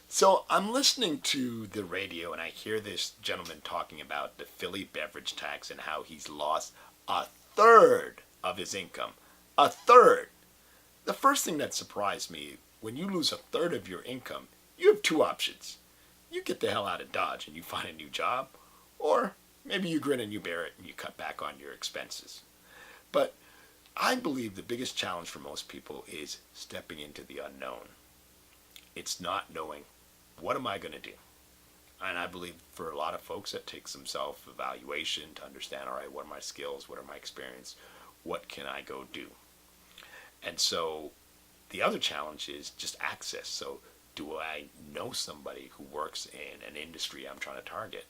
So I'm listening to the radio and I hear this gentleman talking about the Philly beverage tax and how he's lost a third of his income. A third. The first thing that surprised me, when you lose a third of your income, you have two options. You get the hell out of Dodge and you find a new job, or maybe you grin and you bear it and you cut back on your expenses. But I believe the biggest challenge for most people is stepping into the unknown. It's not knowing, what am I going to do? And I believe for a lot of folks that takes some self-evaluation to understand, all right, what are my skills? What are my experience? What can I go do? And so the other challenge is just access. So do I know somebody who works in an industry I'm trying to target?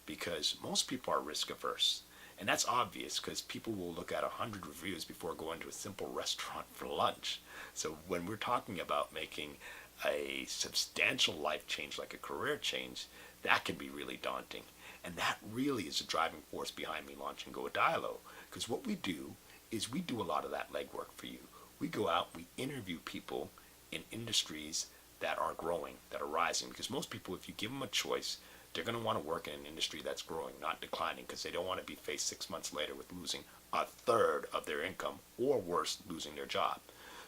Because most people are risk averse. And that's obvious because people will look at 100 reviews before going to a simple restaurant for lunch. So when we're talking about making a substantial life change like a career change, that can be really daunting. And that really is a driving force behind me launching Goadilo. Because what we do is we do a lot of that legwork for you. We go out, we interview people in industries that are growing, that are rising. Because most people, if you give them a choice, they're going to want to work in an industry that's growing, not declining, because they don't want to be faced 6 months later with losing a third of their income, or worse, losing their job.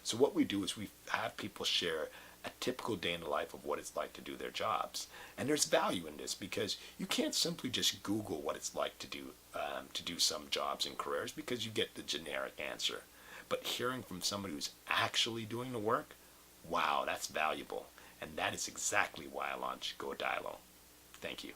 So what we do is we have people share a typical day in the life of what it's like to do their jobs. And there's value in this because you can't simply just Google what it's like to do some jobs and careers, because you get the generic answer. But hearing from somebody who's actually doing the work, wow, that's valuable. And that is exactly why I launched Goadilo. Thank you.